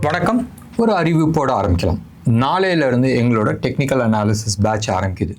வணக்கம். ஒரு அறிவிப்போட ஆரம்பிக்கலாம். நாளையிலிருந்து எங்களோட டெக்னிக்கல் அனாலிசிஸ் பேட்ச் ஆரம்பிக்குது.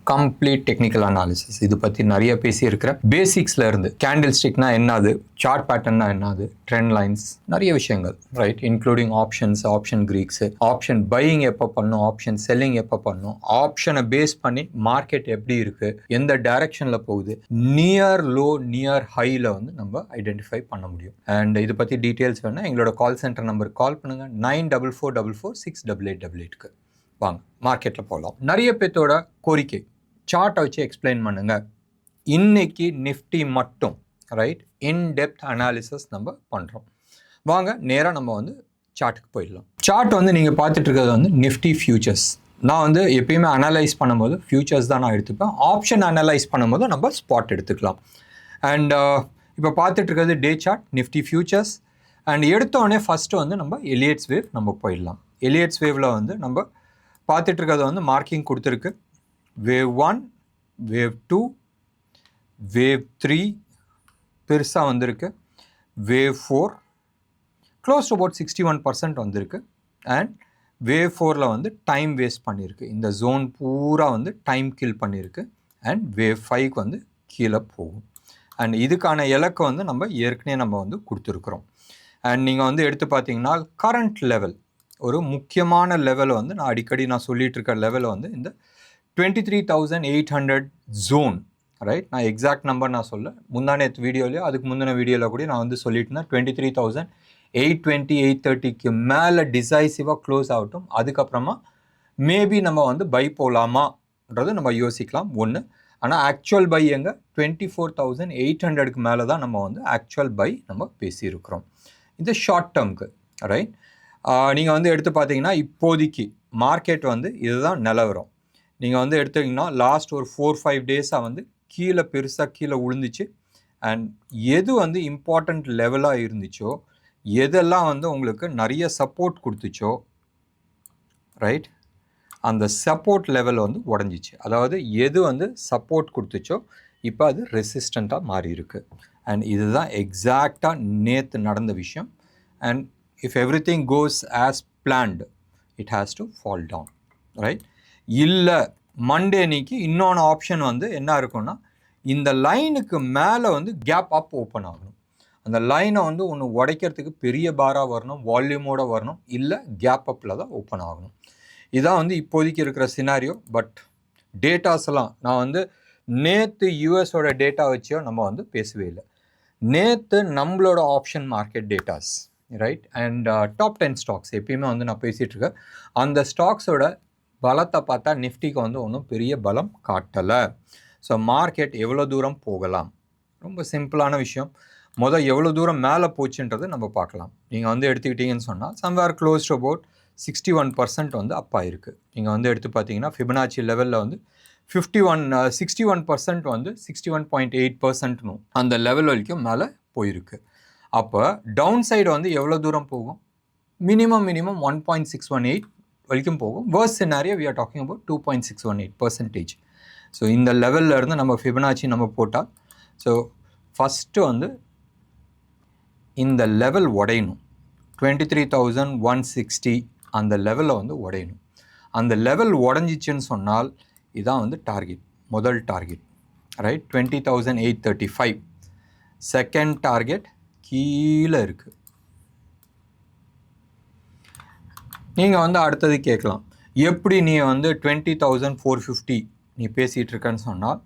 கம்ப்ளீட் டெக்னிக்கல் அனாலிசிஸ் இது பற்றி நிறைய பேசியிருக்கிறேன். பேசிக்ஸ்ல இருந்து கேண்டில் ஸ்டிக்னா என்னது, சார்ட் பேட்டர்னா என்னது, ட்ரெண்ட் லைன்ஸ், நிறைய விஷயங்கள் right, including options, option Greeks, option buying எப்போ பண்ணும், ஆப்ஷன் செல்லிங் எப்போ பண்ணும், ஆப்ஷனை பேஸ் பண்ணி மார்க்கெட் எப்படி இருக்கு, எந்த டைரக்ஷன்ல போகுது, நியர் லோ நியர் ஹைல வந்து நம்ம ஐடென்டிஃபை பண்ண முடியும். அண்ட் இது பற்றி டீட்டெயில்ஸ் வேணா எங்களோட கால் சென்டர் நம்பருக்கு கால் பண்ணுங்க 9444468888க்கு. வாங்க மார்க்கெட்டில் போகலாம். நிறைய பேர்த்தோட கோரிக்கை சார்ட்டை வச்சு எக்ஸ்பிளைன் பண்ணுங்க. இன்னைக்கு நிஃப்டி மட்டும் ரைட் இன் டெப்த் அனாலிசிஸ் நம்ம பண்ணுறோம். வாங்க நேராக நம்ம வந்து சார்ட்டுக்கு போயிடலாம். சார்ட் வந்து நீங்கள் பார்த்துட்டு இருக்கிறது வந்து நிஃப்டி ஃபியூச்சர்ஸ். நான் வந்து எப்பயுமே அனலைஸ் பண்ணும்போது ஃபியூச்சர்ஸ் தான் நான் எடுத்துப்பேன். ஆப்ஷன் அனலைஸ் பண்ணும்போது நம்ம ஸ்பாட் எடுத்துக்கலாம். அண்ட் இப்போ பார்த்துட்டு இருக்கிறது day chart Nifty futures. And எடுத்தோடனே ஃபஸ்ட்டு வந்து நம்ம எலியட்ஸ் வேவ் நம்ம போயிடலாம். எலியட்ஸ் வேவில் வந்து நம்ம பார்த்துட்டு இருக்கிறது வந்து மார்க்கிங் கொடுத்துருக்கு. வேவ் 1, வேவ் 2, வேவ் 3 பெருசாக வந்திருக்கு. வேவ் 4 க்ளோஸ் டு அபவுட் 61% வந்திருக்கு. அண்ட் வேவ் 4ல் வந்து டைம் வேஸ்ட் பண்ணியிருக்கு. இந்த ஜோன் பூரா வந்து டைம் கில் பண்ணியிருக்கு. அண்ட் வேவ் 5க்கு வந்து கீழே போகும். அண்ட் இதுக்கான இலக்கை வந்து நம்ம ஏற்கனவே நம்ம வந்து கொடுத்துருக்குறோம். அண்ட் நீங்கள் வந்து எடுத்து பார்த்தீங்கன்னா கரண்ட் லெவல் ஒரு முக்கியமான லெவலை வந்து நான் அடிக்கடி சொல்லிட்டு இருக்க லெவலை வந்து இந்த 23,800 ஜோன் ரைட். நான் எக்ஸாக்ட் நம்பர் நான் சொல்ல முந்தானேத்து வீடியோலையோ அதுக்கு முந்தின வீடியோவில் கூட நான் வந்து சொல்லிட்டு இருந்தேன் 23,820 830க்கு மேலே டிசைசிவாக க்ளோஸ் ஆகட்டும். அதுக்கப்புறமா மேபி நம்ம வந்து பை போகலாமான்றது நம்ம யோசிக்கலாம் ஒன்று. ஆனால் ஆக்சுவல் பை எங்கே 24,800க்கு மேலே தான் நம்ம வந்து ஆக்சுவல் பை நம்ம பேசியிருக்கிறோம். இது ஷார்ட் டேர்முக்கு ரைட். நீங்கள் வந்து எடுத்து பார்த்தீங்கன்னா இப்போதைக்கு மார்க்கெட் வந்து இதுதான் நிலவரம். நீங்கள் வந்து எடுத்துக்கிங்கன்னா லாஸ்ட் ஒரு 4-5 டேஸாக வந்து கீழே பெருசாக கீழே விழுந்துச்சு. அண்ட் எது வந்து இம்பார்ட்டண்ட் லெவலாக இருந்துச்சோ, எதெல்லாம் வந்து உங்களுக்கு நிறைய சப்போர்ட் கொடுத்துச்சோ ரைட், அந்த சப்போர்ட் லெவல் வந்து உடஞ்சிச்சு. அதாவது எது வந்து சப்போர்ட் கொடுத்துச்சோ இப்போ அது ரெசிஸ்டண்ட்டாக மாறி இருக்கு. அண்ட் இதுதான் எக்ஸாக்டாக நேற்று நடந்த விஷயம். And if everything goes as planned, it has to fall down, right? இல்லை மண்டே அன்னைக்கு இன்னொன்று ஆப்ஷன் வந்து என்ன இருக்குன்னா இந்த லைனுக்கு மேலே வந்து கேப் அப் ஓப்பன் ஆகணும். அந்த லைனை வந்து ஒன்று உடைக்கிறதுக்கு பெரிய பாராக வரணும், வால்யூமோடு வரணும், இல்லை கேப் அப்பில் தான் ஓப்பன் ஆகணும். இதான் வந்து இப்போதைக்கு இருக்கிற சினாரியோ. பட் டேட்டாஸ் எல்லாம் நான் வந்து நேற்று யூஎஸோட டேட்டா வச்சோ நம்ம வந்து பேசவே இல்லை. நேற்று நம்மளோட option market datas right. And top 10 stocks எப்பயுமே வந்து நான் பேசிகிட்டு இருக்கேன். அந்த ஸ்டாக்ஸோட பலத்தை பார்த்தா நிஃப்டிக்கு வந்து ஒன்றும் பெரிய பலம் காட்டலை. ஸோ மார்க்கெட் எவ்வளோ தூரம் போகலாம், ரொம்ப சிம்பிளான விஷயம். எவ்வளோ தூரம் மேலே போச்சுன்றது நம்ம பார்க்கலாம். நீங்கள் வந்து எடுத்துக்கிட்டீங்கன்னு சொன்னால் சம்வேர் க்ளோஸ் டு அபவுட் 61% வந்து அப் ஆயிருக்கு. நீங்கள் வந்து எடுத்து பார்த்தீங்கன்னா ஃபிபனாச்சி லெவலில் வந்து 61% வந்து 61.8% அந்த லெவல் வரைக்கும் மேலே போயிருக்கு. அப்போ டவுன் சைடு வந்து எவ்வளோ தூரம் போகும், மினிமம் 1.618 வரைக்கும் போகும். Worst scenario we are talking about 2.618%. So இந்த லெவலில் இருந்து நம்ம ஃபிபனாச்சி நம்ம போட்டால், ஸோ ஃபஸ்ட்டு வந்து இந்த லெவல் உடையணும். 23,160 அந்த லெவலில் வந்து உடையணும். அந்த லெவல் உடஞ்சிச்சின்னு சொன்னால் இதான் வந்து டார்கெட், முதல் டார்கெட் ரைட். 20,835 செகண்ட் டார்கெட் கீழே இருக்குது. நீங்கள் வந்து அடுத்தது கேட்கலாம், எப்படி நீ வந்து 20,450 நீ பேசிகிட்டு இருக்கன்னு சொன்னால்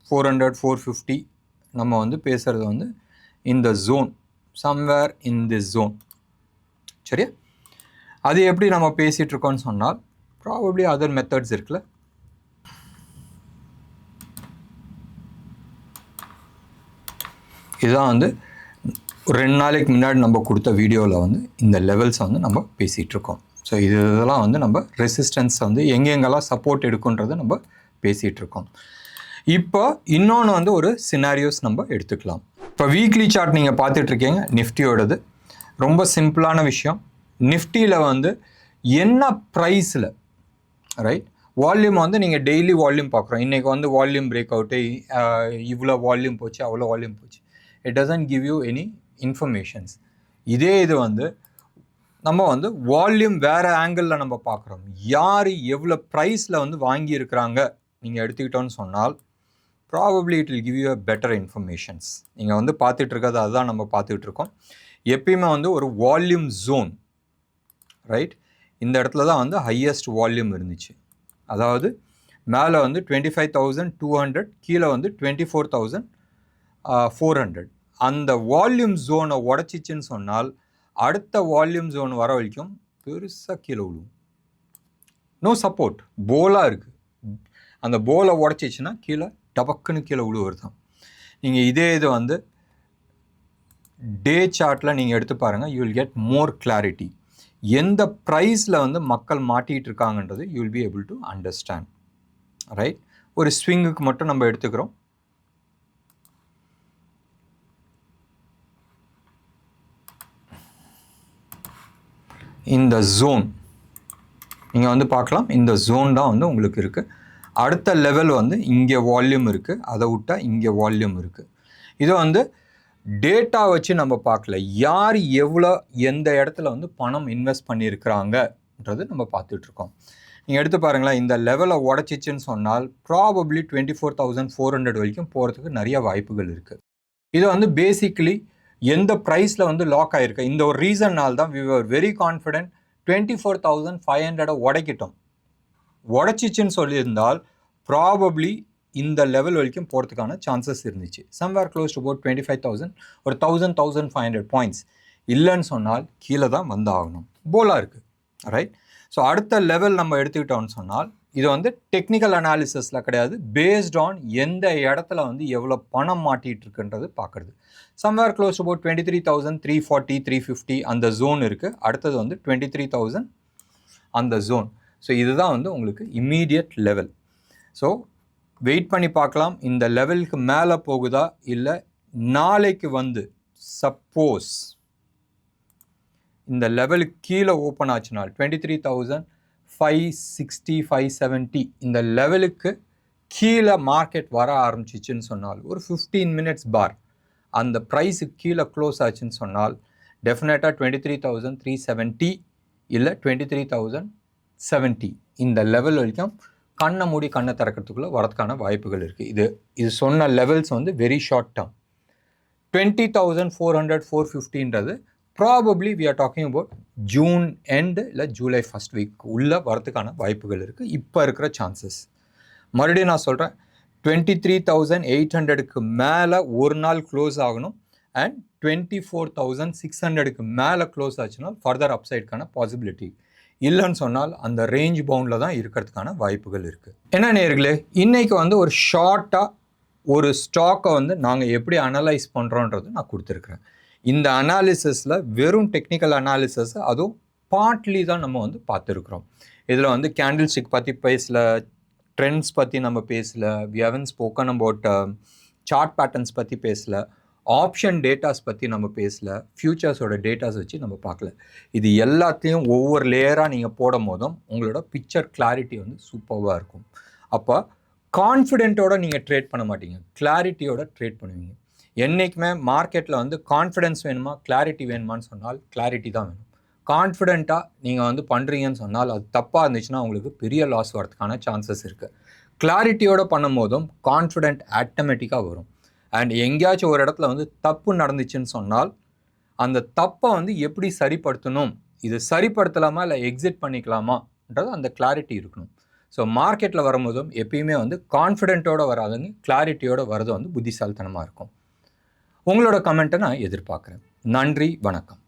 400 450 நம்ம வந்து பேசுகிறது வந்து இந்த zone, somewhere in this zone சரியா. அது எப்படி நம்ம பேசிகிட்டு இருக்கோன்னு சொன்னால் ப்ராபப்ளி அதர் மெத்தட்ஸ் இருக்குல்ல. இதுதான் வந்து 2 நாளைக்கு முன்னாடி நம்ம கொடுத்த வீடியோவில் வந்து இந்த லெவல்ஸை வந்து நம்ம பேசிகிட்ருக்கோம். ஸோ இதெல்லாம் வந்து நம்ம ரெசிஸ்டன்ஸ் வந்து எங்கெங்கெல்லாம் சப்போர்ட் எடுக்குன்றதை நம்ம பேசிகிட்ருக்கோம். இப்போ இன்னொன்று வந்து ஒரு சினாரியோஸ் நம்ம எடுத்துக்கலாம். இப்போ வீக்லி சார்ட் நீங்கள் பார்த்துட்ருக்கீங்க நிஃப்டியோடது. ரொம்ப சிம்பிளான விஷயம். நிஃப்டியில் வந்து என்ன ப்ரைஸில் ரைட் வால்யூம் வந்து நீங்கள் டெய்லி வால்யூம் பார்க்குறோம். இன்றைக்கி வந்து வால்யூம் பிரேக் அவுட்டு, இவ்வளோ வால்யூம் போச்சு, அவ்வளோ வால்யூம் போச்சு. It doesn't give you any informations. இதே இது வந்து நம்ம வந்து வால்யூம் வேறு ஆங்கிளில் நம்ம பார்க்குறோம். யார் எவ்வளோ ப்ரைஸில் வந்து வாங்கியிருக்கிறாங்க நீங்கள் எடுத்துக்கிட்டோன்னு சொன்னால் probably it will give you a better informations. நீங்கள் வந்து பார்த்துட்ருக்கிறது அதுதான் நம்ம பார்த்துட்ருக்கோம். எப்பயுமே வந்து ஒரு வால்யூம் ஜோன், ரைட், இந்த இடத்துல தான் வந்து ஹையஸ்ட் வால்யூம் இருந்துச்சு. அதாவது மேலே வந்து 25,200, கீழே வந்து 24,400. அந்த வால்யூம் ஜோனை உடச்சிச்சின்னு சொன்னால் அடுத்த வால்யூம் ஜோன் வர வரைக்கும் பெருசாக கீழே விழுவும். நோ சப்போர்ட், போலாக இருக்குது. அந்த போலை உடச்சிச்சின்னா கீழே டபக்குன்னு கீழே விழுவுறது தான். நீங்கள் இதே இது வந்து டே சார்ட்டில் நீங்கள் எடுத்து பாருங்கள், you will get more clarity. எந்த ப்ரைஸில் வந்து மக்கள் மாட்டிகிட்டு இருக்காங்கன்றது you will be able to understand, right. ஒரு ஸ்விங்குக்கு மட்டும் நம்ம எடுத்துக்கிறோம். இந்த ஜோன் நீங்கள் வந்து பார்க்கலாம், இந்த ஜோன் தான் வந்து உங்களுக்கு இருக்குது. அடுத்த லெவல் வந்து இங்கே வால்யூம் இருக்குது, அதை விட்டால் இங்கே வால்யூம் இருக்குது. இதை வந்து டேட்டா வச்சு நம்ம பார்க்கல, யார் எவ்வளோ எந்த இடத்துல வந்து பணம் இன்வெஸ்ட் பண்ணியிருக்கிறாங்கன்றது நம்ம பார்த்துட்ருக்கோம். நீங்கள் எடுத்து பாருங்களேன், இந்த லெவலை உடச்சிச்சின்னு சொன்னால் ப்ராபப்ளி 24,400 வரைக்கும் போகிறதுக்கு நிறைய வாய்ப்புகள் இருக்குது. இது வந்து பேசிக்கலி எந்த ப்ரைஸில் வந்து லாக் ஆகிருக்கு, இந்த ஒரு ரீசன்னால் தான் வி வர் வெரி கான்ஃபிடென்ட் 24,500 உடைக்கிட்டோம். உடச்சிச்சின்னு சொல்லியிருந்தால் ப்ராபப்ளி இந்த லெவல் வரைக்கும் போகிறதுக்கான சான்சஸ் இருந்துச்சு. சம்வேர் க்ளோஸ் டு அபவுட் 25,000, ஒரு 1,500 பாயிண்ட்ஸ். இல்லைன்னு சொன்னால் கீழே தான் வந்து ஆகணும். போலாக இருக்குது, ரைட். ஸோ அடுத்த லெவல் நம்ம எடுத்துக்கிட்டோம்னு சொன்னால் இது வந்து டெக்னிக்கல் அனாலிசிஸில் கிடையாது, பேஸ்ட் ஆன் எந்த இடத்துல வந்து எவ்வளோ பணம் மாட்டிகிட்டு இருக்குன்றது பார்க்குறது. சம்வேர் க்ளோஸ் டு அபவுட் 23,340, 350 அந்த ஜோன் இருக்குது. அடுத்தது வந்து 23,000 அந்த ஜோன். ஸோ இதுதான் வந்து உங்களுக்கு இம்மீடியட் லெவல். ஸோ வெயிட் பண்ணி பார்க்கலாம், இந்த லெவலுக்கு மேலே போகுதா, இல்லை நாளைக்கு வந்து சப்போஸ் இந்த லெவலுக்கு கீழே ஓப்பன் ஆச்சுனால் 23,560, 570 இந்த லெவலுக்கு கீழே மார்க்கெட் வர ஆரம்பிச்சிச்சுன்னு சொன்னால் ஒரு 15 மினிட்ஸ் பார் அந்த ப்ரைஸுக்கு கீழே க்ளோஸ் ஆச்சுன்னு சொன்னால் டெஃபினட்டாக 23,370 இல்லை 23,070 இந்த லெவல் வரைக்கும் கண்ணை மூடி கண்ணை திறக்கிறதுக்குள்ளே வரதுக்கான வாய்ப்புகள் இருக்குது. இது சொன்ன லெவல்ஸ் வந்து வெரி ஷார்ட் டேர்ம். 20,400, 450ன்றது probably we are talking about June end இல்லை ஜூலை ஃபஸ்ட் வீக் உள்ளே வரதுக்கான வாய்ப்புகள் இருக்குது இப்போ இருக்கிற சான்சஸ். மறுபடியும் நான் சொல்கிறேன், 23,800க்கு மேலே ஒரு நாள் க்ளோஸ் ஆகணும் அண்ட் 24,600க்கு மேலே க்ளோஸ் ஆச்சுன்னா ஃபர்தர் அப்சைடுக்கான பாசிபிலிட்டி. இல்லைன்னு சொன்னால் அந்த ரேஞ்ச் பவுண்டில் தான் இருக்கிறதுக்கான வாய்ப்புகள் இருக்குது. என்ன நேயர்களே, இன்றைக்கி வந்து ஒரு ஷார்ட்டாக ஒரு ஸ்டாக்கை வந்து நாங்கள் எப்படி அனலைஸ் பண்ணுறோன்றது நான் கொடுத்துருக்குறேன். இந்த அனாலிசிஸில் வெறும் டெக்னிக்கல் அனாலிசிஸ், அதுவும் பார்ட்லி தான் நம்ம வந்து பார்த்துருக்குறோம். இதில் வந்து கேண்டில் ஸ்டிக் பற்றி பேசல, ட்ரெண்ட்ஸ் பற்றி நம்ம பேசல, we haven't spoken about chart patterns பற்றி பேசல, ஆப்ஷன் டேட்டாஸ் பற்றி நம்ம பேசல, ஃபியூச்சர்ஸோட டேட்டாஸ் வச்சு நம்ம பார்க்கல. இது எல்லாத்தையும் ஒவ்வொரு லேயராக நீங்கள் போடும் போதும் உங்களோட பிக்சர் கிளாரிட்டி வந்து சூப்பராக இருக்கும். அப்போ கான்ஃபிடென்ட்டோட நீங்கள் ட்ரேட் பண்ண மாட்டீங்க, கிளாரிட்டியோட ட்ரேட் பண்ணுவீங்க. என்றைக்குமே மார்க்கெட்டில் வந்து கான்ஃபிடென்ஸ் வேணுமா கிளாரிட்டி வேணுமான்னு சொன்னால் கிளாரிட்டி தான் வேணும். கான்ஃபிடென்ட்டாக நீங்கள் வந்து பண்ணுறீங்கன்னு சொன்னால் அது தப்பாக இருந்துச்சுன்னா உங்களுக்கு பெரிய லாஸ் வரதுக்கான சான்சஸ் இருக்குது. கிளாரிட்டியோடு பண்ணும் போதும் கான்ஃபிடென்ட் ஆட்டோமேட்டிக்காக வரும். அண்ட் எங்கேயாச்சும் ஒரு இடத்துல வந்து தப்பு நடந்துச்சுன்னு சொன்னால் அந்த தப்பை வந்து எப்படி சரிப்படுத்தணும், இது சரிப்படுத்தலாமா இல்லை எக்ஸிட் பண்ணிக்கலாமான்றது அந்த கிளாரிட்டி இருக்கணும். ஸோ மார்க்கெட்டில் வரும்போதும் எப்பயுமே வந்து கான்ஃபிடென்ட்டோடு வராதுங்க, கிளாரிட்டியோடு வரது வந்து புத்திசாலித்தனமாக இருக்கும். உங்களோட கமெண்ட்டை நான் எதிர்பார்க்குறேன். நன்றி, வணக்கம்.